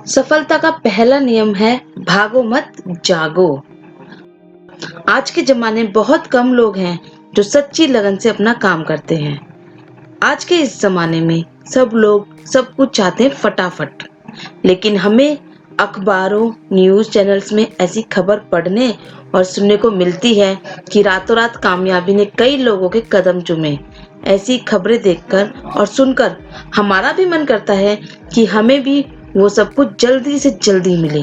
सफलता का पहला नियम है भागो मत जागो। आज के जमाने में बहुत कम लोग हैं जो सच्ची लगन से अपना काम करते हैं। आज के इस जमाने में सब लोग सब कुछ चाहते हैं फटाफट, लेकिन हमें अखबारों न्यूज़ चैनल्स में ऐसी खबर पढ़ने और सुनने को मिलती है कि रातों रात कामयाबी ने कई लोगों के कदम चूमे। ऐसी खबरें देखकर और सुनकर हमारा भी मन करता है कि हमें भी वो सब कुछ जल्दी से जल्दी मिले।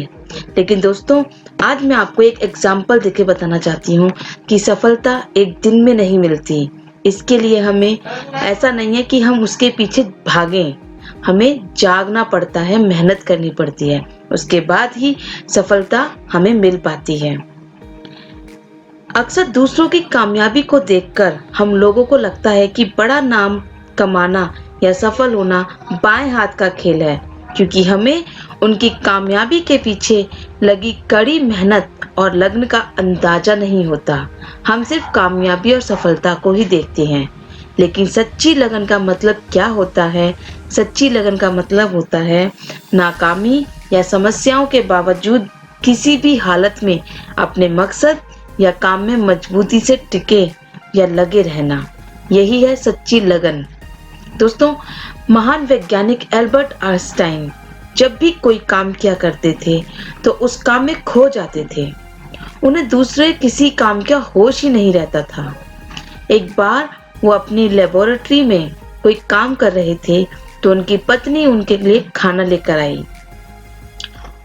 लेकिन दोस्तों, आज मैं आपको एक एग्जाम्पल देके बताना चाहती हूँ कि सफलता एक दिन में नहीं मिलती। इसके लिए हमें ऐसा नहीं है कि हम उसके पीछे भागें, हमें जागना पड़ता है, मेहनत करनी पड़ती है, उसके बाद ही सफलता हमें मिल पाती है। अक्सर दूसरों की कामयाबी को देखकर हम लोगों को लगता है कि बड़ा नाम कमाना या सफल होना बाएं हाथ का खेल है, क्योंकि हमें उनकी कामयाबी के पीछे लगी कड़ी मेहनत और लगन का अंदाजा नहीं होता। हम सिर्फ कामयाबी और सफलता को ही देखते हैं, लेकिन सच्ची लगन का मतलब क्या होता है? सच्ची लगन का मतलब होता है नाकामी या समस्याओं के बावजूद किसी भी हालत में अपने मकसद या काम में मजबूती से टिके या लगे रहना। यही है सच्ची लगन। दोस्तों, महान वैज्ञानिक एल्बर्ट आइंस्टाइन जब भी कोई काम किया करते थे तो उस काम में खो जाते थे। उन्हें दूसरे किसी काम का होश ही नहीं रहता था। एक बार वो अपनी लेबोरेटरी में कोई काम कर रहे थे तो उनकी पत्नी उनके लिए खाना लेकर आई।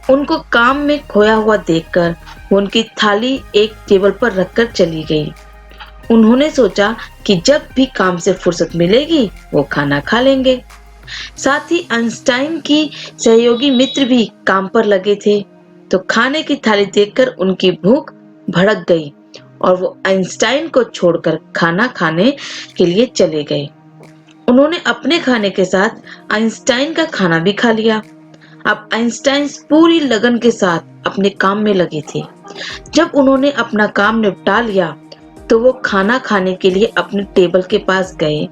उनको काम में खोया हुआ देखकर वो उनकी थाली एक टेबल पर रखकर चली गई। उन्होंने सोचा कि जब भी काम से फुर्सत मिलेगी वो खाना खा लेंगे। साथ ही आइंस्टाइन की सहयोगी मित्र भी काम पर लगे थे, तो खाने की थाली देखकर उनकी भूख भड़क गई और वो आइंस्टाइन को छोड़कर खाना खाने के लिए चले गए। उन्होंने अपने खाने के साथ आइंस्टाइन का खाना भी खा लिया। अब आइंस्टाइन पूरी लगन के साथ अपने काम में लगे थे। जब उन्होंने अपना काम निपटा लिया तो वो खाना खाने के लिए अपने टेबल के पास गए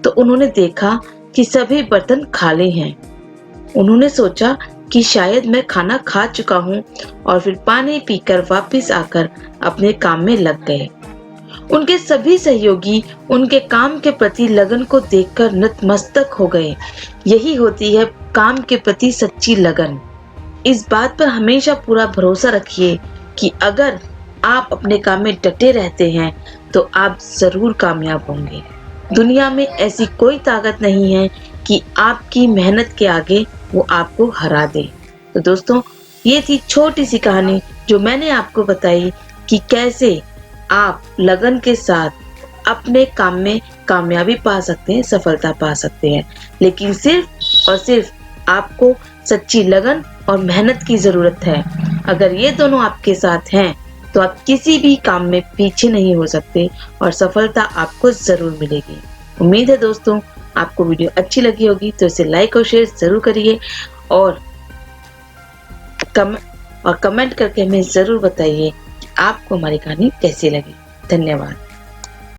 तो उन्होंने देखा कि सभी बर्तन खाली हैं। उन्होंने सोचा कि शायद मैं खाना खा चुका हूँ और फिर पानी पीकर वापस आकर अपने काम में लग गए। उनके सभी सहयोगी उनके काम के प्रति लगन को देखकर नतमस्तक हो गए। यही होती है काम के प्रति सच्ची लगन। इस बात पर हमेशा पूरा भरोसा रखिए कि अगर आप अपने काम में डटे रहते हैं तो आप जरूर कामयाब होंगे। दुनिया में ऐसी कोई ताकत नहीं है कि आपकी मेहनत के आगे वो आपको हरा दे। तो दोस्तों, ये थी छोटी सी कहानी जो मैंने आपको बताई कि कैसे आप लगन के साथ अपने काम में कामयाबी पा सकते हैं, सफलता पा सकते हैं। लेकिन सिर्फ और सिर्फ आपको सच्ची लगन और मेहनत की जरूरत है। अगर ये दोनों आपके साथ हैं तो आप किसी भी काम में पीछे नहीं हो सकते और सफलता आपको जरूर मिलेगी। उम्मीद है दोस्तों आपको वीडियो अच्छी लगी होगी, तो इसे लाइक और शेयर जरूर करिए और कमेंट करके हमें जरूर बताइए कि आपको हमारी कहानी कैसी लगी। धन्यवाद।